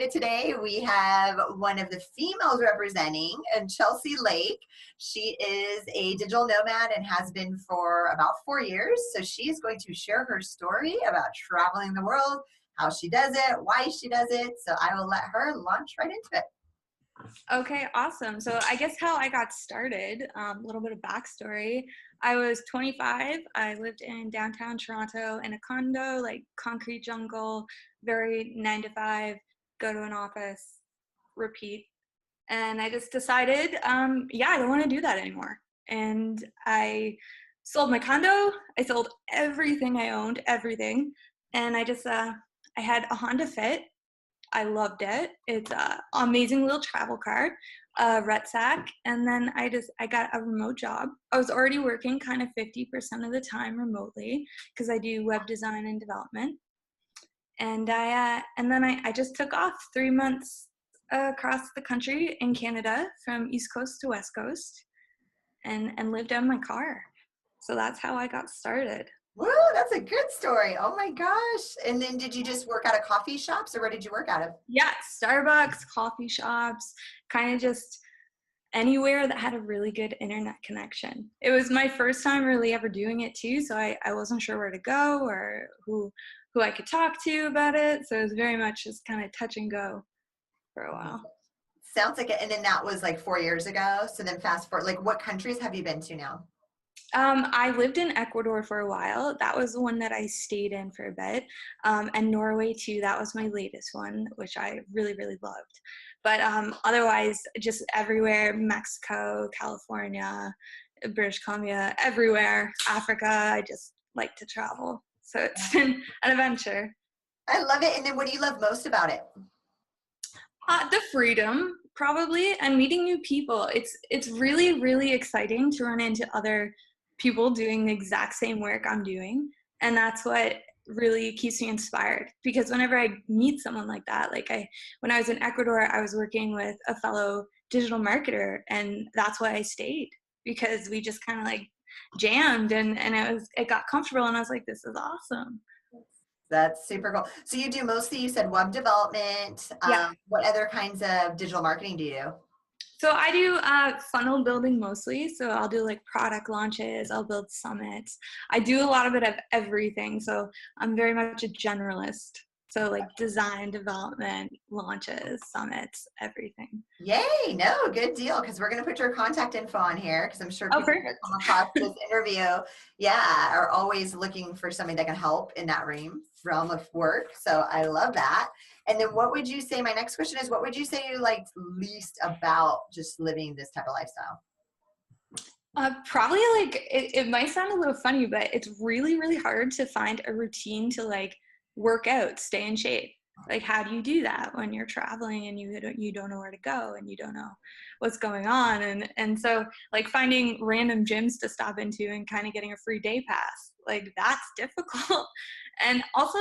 excited today. We have one of the females representing, Chelsey Lake. She is a digital nomad and has been for about 4 years. So she is going to share her story about traveling the world, how she does it, why she does it. So I will let her launch right into it. Okay, awesome. So I guess how I got started, a little bit of backstory. I was 25. I lived in downtown Toronto in a condo, like concrete jungle, very 9 to 5, go to an office, repeat. And I just decided, I don't want to do that anymore. And I sold my condo. I sold everything I owned, everything. And I had a Honda Fit. I loved it. It's an amazing little travel car, Retsac. And then I got a remote job. I was already working kind of 50% of the time remotely because I do web design and development. And then I just took off 3 months across the country in Canada from East Coast to West Coast and lived out of my car. So that's how I got started. Woo, that's a good story. Oh my gosh. And then did you just work out of coffee shops or where did you work out of? Yeah, Starbucks, coffee shops, kind of just anywhere that had a really good internet connection. It was my first time really ever doing it too, so I wasn't sure where to go or who I could talk to about it. So it was very much just kind of touch and go for a while. Sounds like it. And then that was like 4 years ago. So then fast forward, like what countries have you been to now? I lived in Ecuador for a while. That was the one that I stayed in for a bit. And Norway too, that was my latest one, which I really, really loved. But otherwise, just everywhere, Mexico, California, British Columbia, everywhere, Africa, I just like to travel. So it's been an adventure. I love it. And then what do you love most about it? The freedom, probably, and meeting new people. It's really, really exciting to run into other people doing the exact same work I'm doing. And that's what really keeps me inspired, because whenever I meet someone like that, when I was in Ecuador, I was working with a fellow digital marketer, and that's why I stayed, because we just kind of like jammed and it got comfortable, and I was like, this is awesome. That's super cool. So you do mostly, you said web development. Yeah. What other kinds of digital marketing do you do? So I do funnel building mostly. So I'll do like product launches, I'll build summits. I do a lot of it of everything. So I'm very much a generalist. So like design, development, launches, summits, everything. Yay, no, good deal. Because we're going to put your contact info on here because I'm sure people that come across this interview, are always looking for somebody that can help in that realm of work. So I love that. And then what would you say, my next question is, what would you say you liked least about just living this type of lifestyle? Probably like, it might sound a little funny, but it's really, really hard to find a routine to like work out, stay in shape. Like, how do you do that when you're traveling and you don't know where to go and you don't know what's going on? And so like finding random gyms to stop into and kind of getting a free day pass, like that's difficult. And also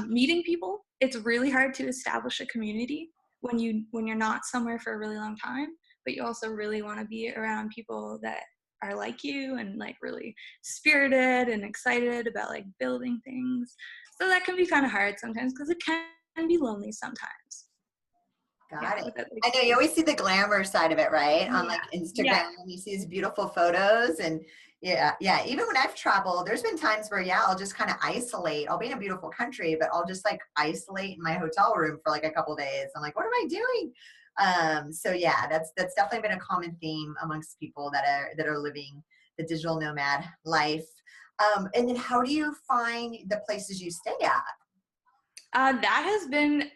meeting people, it's really hard to establish a community when you're not somewhere for a really long time, but you also really want to be around people that are like you and like really spirited and excited about like building things. So that can be kind of hard sometimes because it can be lonely sometimes. Got it. I know you always see the glamour side of it, right? On like Instagram, you see these beautiful photos and even when I've traveled, there's been times where I'll just kind of isolate. I'll be in a beautiful country, but I'll just like isolate in my hotel room for like a couple days. I'm like, what am I doing? That's definitely been a common theme amongst people that are living the digital nomad life. And then how do you find the places you stay at? That has been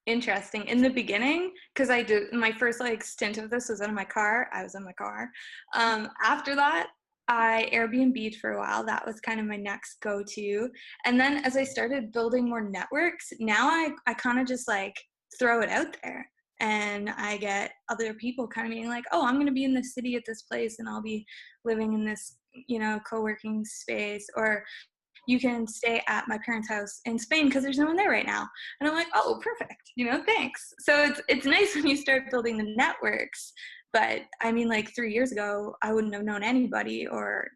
interesting in the beginning, because I did my first like stint of this was in my car. I was in my car. After that, I Airbnb'd for a while. That was kind of my next go-to. And then as I started building more networks, now I kind of just like throw it out there. And I get other people kind of being like, oh, I'm going to be in this city at this place and I'll be living in this, co-working space, or you can stay at my parents' house in Spain because there's no one there right now. And I'm like, oh, perfect, thanks. So it's nice when you start building the networks. But I mean, like 3 years ago, I wouldn't have known anybody or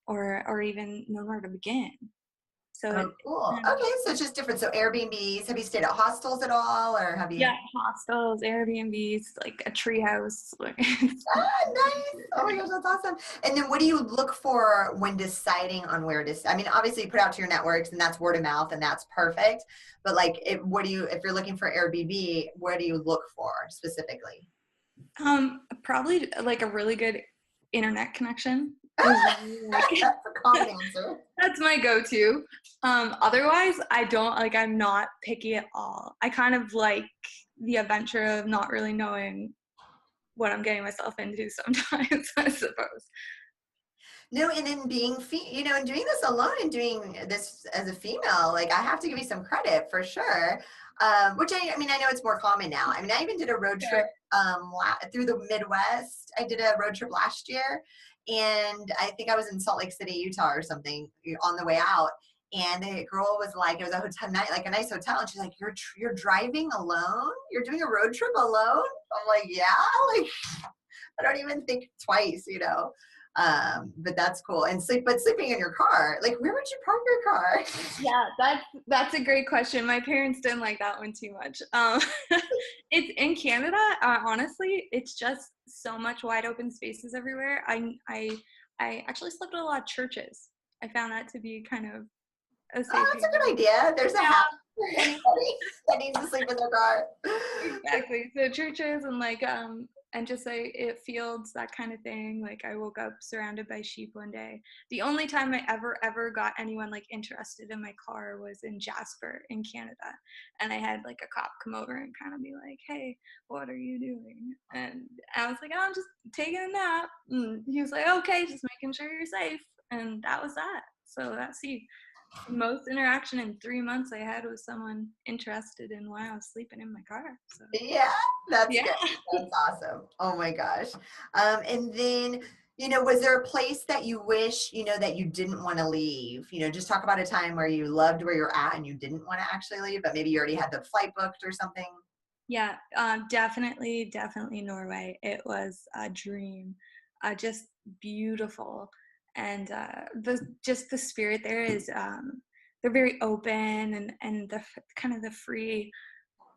even known where to begin. So Oh, cool. Okay, so it's just different. So Airbnbs, have you stayed at hostels at all, or have you? yeah, hostels, Airbnbs, like a tree house. Like, Ah, nice. Oh my gosh, that's awesome. And then what do you look for when deciding on where to, I mean, obviously you put out to your networks and that's word of mouth and that's perfect. But like, if you're looking for Airbnb, what do you look for specifically? probably like a really good internet connection is really, like That's a common answer. that's my go-to. Otherwise, I don't like. I'm not picky at all. I kind of like the adventure of not really knowing what I'm getting myself into sometimes, I suppose. No, and in being, and doing this alone and doing this as a female, like I have to give you some credit for sure. Which I mean, I know it's more common now. I mean, I even did a road trip through the Midwest. I did a road trip last year, and I think I was in Salt Lake City, Utah, or something on the way out. And the girl was like, it was a hotel night, like a nice hotel, and she's like, "You're driving alone? You're doing a road trip alone?" I'm like, "Yeah, like I don't even think twice. But that's cool. And sleeping in your car, like where would you park your car? Yeah, that's a great question. My parents didn't like that one too much. It's in Canada. Honestly, it's just so much wide open spaces everywhere. I actually slept at a lot of churches. I found that to be kind of a Oh, safe that's a haven. good idea. There's a house for Yeah. anybody that needs to sleep in their car. Exactly. So churches and like and just like it fields, that kind of thing. Like I woke up surrounded by sheep one day. The only time I ever got anyone like interested in my car was in Jasper in Canada. And I had like a cop come over and kind of be like, "Hey, what are you doing?" And I was like, "Oh, I'm just taking a nap." And he was like, "Okay, just making sure you're safe." And that was that. So that's the most interaction in 3 months I had with someone interested in why I was sleeping in my car. So Yeah, that's yeah. good. That's awesome. Oh my gosh. And then, was there a place that you wish, that you didn't want to leave? Just talk about a time where you loved where you're at and you didn't want to actually leave, but maybe you already had the flight booked or something. Yeah, definitely Norway. It was a dream, just beautiful, and the spirit there is they're very open and the kind of the free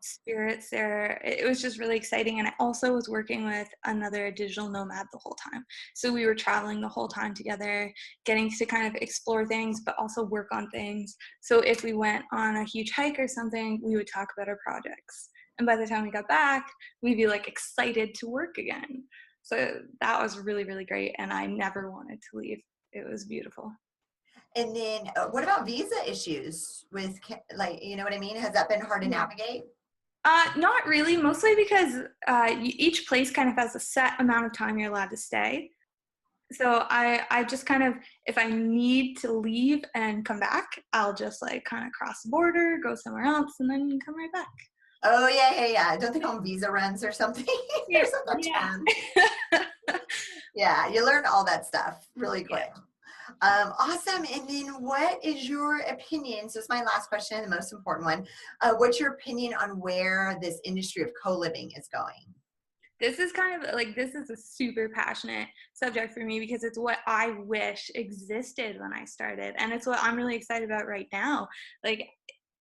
spirits there. It was just really exciting, and I also was working with another digital nomad the whole time. So we were traveling the whole time together, getting to kind of explore things, but also work on things. So if we went on a huge hike or something, we would talk about our projects. And by the time we got back, we'd be like excited to work again. So that was really, really great. And I never wanted to leave. It was beautiful. And then what about visa issues with, like, you know what I mean? Has that been hard to Yeah. navigate? Not really, mostly because each place kind of has a set amount of time you're allowed to stay. So I just kind of, if I need to leave and come back, I'll just like kind of cross the border, go somewhere else, and then come right back. Oh, yeah. Don't they call them visa runs or something? Yeah, There's a term. yeah. Yeah, you learn all that stuff really Yeah. quick. Awesome. And then what is your opinion? So it's my last question, the most important one. What's your opinion on where this industry of co-living is going? This is kind of like, this is a super passionate subject for me because it's what I wish existed when I started. And it's what I'm really excited about right now. Like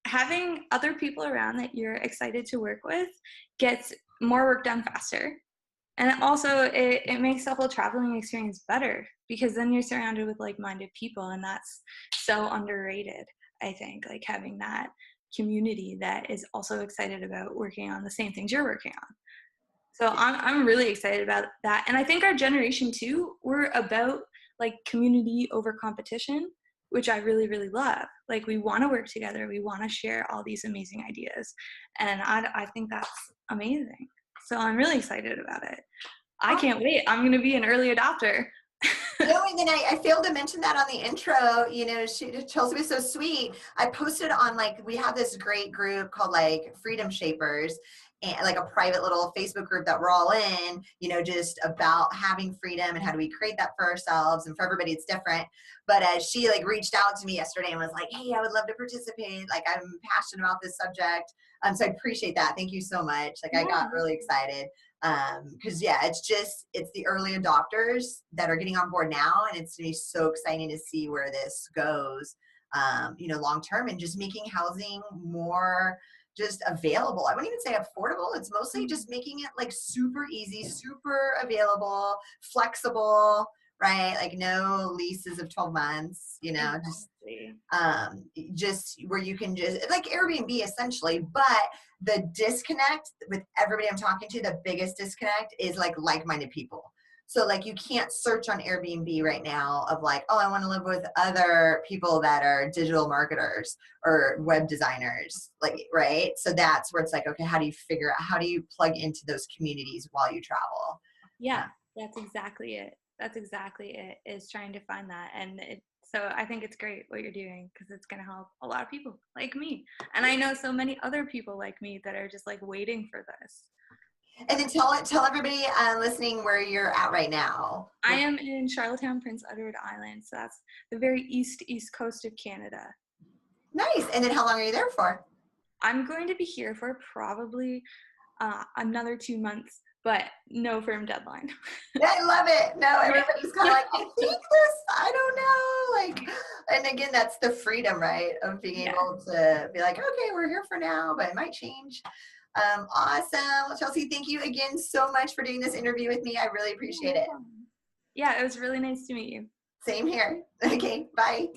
having other people around that you're excited to work with gets more work done faster. And also it makes the whole traveling experience better because then you're surrounded with like-minded people, and that's so underrated. I think like having that community that is also excited about working on the same things you're working on. So I'm really excited about that. And I think our generation too, we're about like community over competition, which I really, really love. Like we want to work together. We want to share all these amazing ideas. And I think that's amazing. So I'm really excited about it. I can't wait. I'm going to be an early adopter. And then I failed to mention that on the intro. Chelsey was so sweet. I posted on, like, we have this great group called like Freedom Shapers, and like a private little Facebook group that we're all in, just about having freedom and how do we create that for ourselves, and for everybody it's different. But she like reached out to me yesterday and was like, "Hey, I would love to participate. Like I'm passionate about this subject." So I appreciate that. Thank you so much. Like I got really excited. Because it's the early adopters that are getting on board now, and it's gonna be so exciting to see where this goes. long-term, and just making housing more just available. I wouldn't even say affordable. It's mostly just making it like super easy, super available, flexible, right? Like no leases of 12 months, just where you can just like Airbnb essentially. But the disconnect with everybody I'm talking to, the biggest disconnect is like-minded people. So like you can't search on Airbnb right now of like, oh, I want to live with other people that are digital marketers or web designers, like, right? So that's where it's like, okay, how do you plug into those communities while you travel? Yeah, that's exactly it. Is trying to find that. And so I think it's great what you're doing, because it's going to help a lot of people like me. And I know so many other people like me that are just like waiting for this. And then tell everybody listening where you're at right now. I am in Charlottetown, Prince Edward Island. So that's the very east coast of Canada. Nice. And then how long are you there for? I'm going to be here for probably another 2 months, but no firm deadline. I love it. No, everybody's kind of like, I think this, I don't know. Like, and again, that's the freedom, right? Of being able to be like, okay, we're here for now, but it might change. Awesome. Well, Chelsey, thank you again so much for doing this interview with me. I really appreciate it. Yeah, it was really nice to meet you. Same here. Okay, bye.